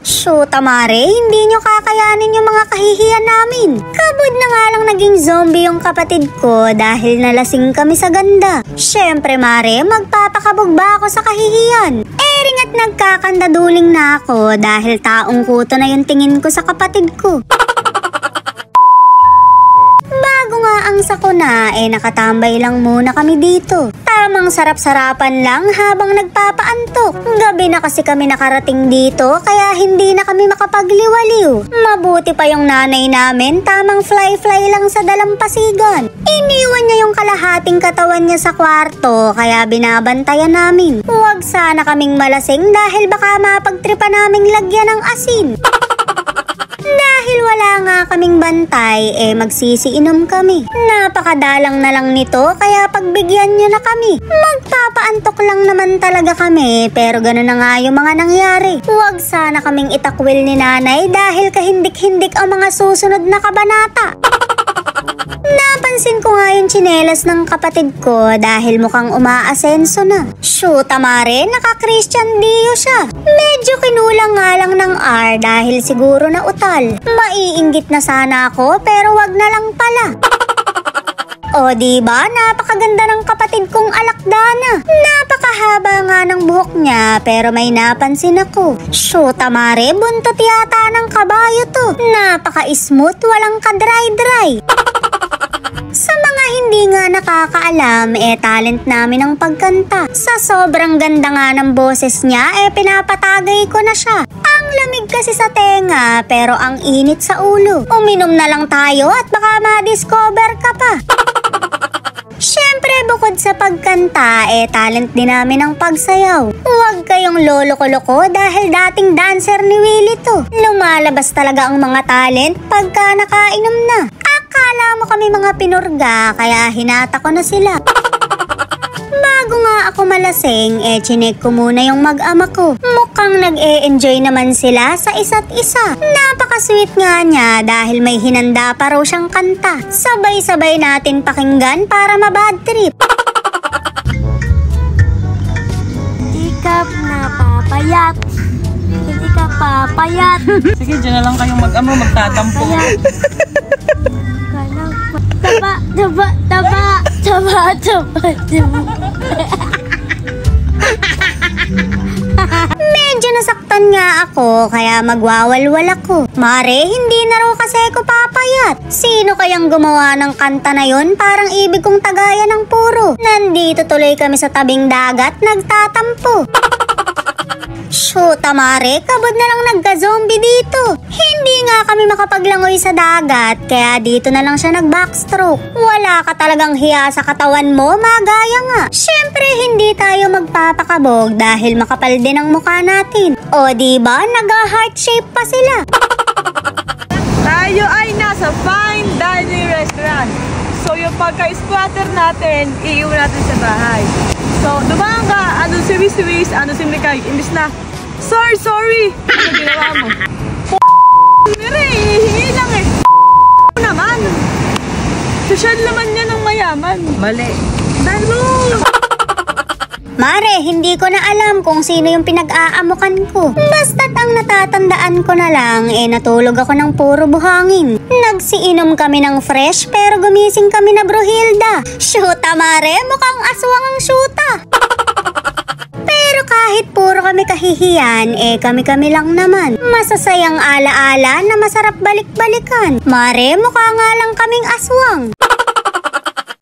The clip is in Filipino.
Shoot, Mare, hindi nyo kakayanin yung mga kahihiyan namin. Kabod na nga lang naging zombie yung kapatid ko dahil nalasing kami sa ganda. Syempre, Mare, magpapakabog ba ako sa kahihiyan? Ering at nagkakandaduling na ako dahil taong kuto na yung tingin ko sa kapatid ko. Bago nga ang sakuna, nakatambay lang muna kami dito. Tamang sarap-sarapan lang habang nagpapaantok. Gabi na kasi kami nakarating dito kaya hindi na kami makapagliwaliw. Mabuti pa yung nanay namin, tamang fly-fly lang sa dalampasigan. Iniwan niya yung kalahating katawan niya sa kwarto kaya binabantayan namin. Huwag sana kaming malasing dahil baka mapagtripa naming lagyan ng asin. Dahil wala nga kaming bantay, magsisiinom kami. Napakadalang na lang nito, kaya pagbigyan nyo na kami. Magpapaantok lang naman talaga kami, pero gano'n na nga yung mga nangyari. Huwag sana kaming itakwil ni nanay dahil kahindik-hindik ang mga susunod na kabanata. Napansin ko nga yung tsinelas ng kapatid ko dahil mukhang umaasenso na. Shoot, Mare, naka-Christian Dio siya. Medyo kinulang nga lang ng R dahil siguro na utal. Maiinggit na sana ako pero wag na lang pala. O diba, napakaganda ng kapatid kong alakdana. Napakahaba nga ng buhok niya pero may napansin ako. Shoot, Mare, buntot yata ng kabayo to. Napaka-smooth, walang kadry-dry. Sa mga hindi nga nakakaalam, talent namin ang pagkanta. Sa sobrang ganda nga ng boses niya, pinapatagay ko na siya. Ang lamig kasi sa tenga, pero ang init sa ulo. Uminom na lang tayo at baka ma-discover ka pa. Siyempre, bukod sa pagkanta, talent din namin ang pagsayaw. Huwag kayong lolo-koloko dahil dating dancer ni Willie to. Lumalabas talaga ang mga talent pagka nakainom na. Akala mo kami mga pinurga, kaya hinata ko na sila. Bago nga ako malasing, chinek ko muna yung mag-ama ko. Mukhang nag-e-enjoy naman sila sa isa't isa. Napaka-sweet nga niya dahil may hinanda pa raw siyang kanta. Sabay-sabay natin pakinggan para ma-bad trip. Hindi ka napapayat. Hindi ka papayat. Sige, dyan na lang kayong mag-ama, magtatampo. Taba, taba, taba, taba, taba, taba. Medyo nasaktan nga ako kaya magwawalwal ako. Mare, hindi na raw kasi ako papayat. Sino kayang gumawa ng kanta na yon? Parang ibig kong tagaya ng puro. Nandito tuloy kami sa tabing dagat, nagtatampo. Shoot, Mare, kabod na lang nagka-zombie dito. Hindi nga kami makapaglangoy sa dagat, kaya dito na lang siya nag-backstroke. Wala ka talagang hiya sa katawan mo, magaya nga. Siyempre, hindi tayo magpapakabog dahil makapal din ang mukha natin. O diba, nag-heart shape pa sila. Tayo ay nasa fine dining restaurant. So yung pagka-squatter natin, iiwan natin sa bahay. So, dumaan ka, ano si Wiss, ano si Mikay, imbis na, sorry, ano ginawa mo? Mire, hihingi lang naman. Social naman niya ng mayaman. Mali. Dalo! Mare, hindi ko na alam kung sino yung pinag-aamukan ko. Basta't ang natatandaan ko na lang, natulog ako ng puro buhangin. Nagsiinom kami ng fresh pero gumising kami na Brohilda. Shoota, Mare, mukhang aswang ang shoota. Pero kahit puro kami kahihiyan, kami-kami lang naman. Masasayang ala-ala na masarap balik-balikan. Mare, mukha nga lang kaming aswang.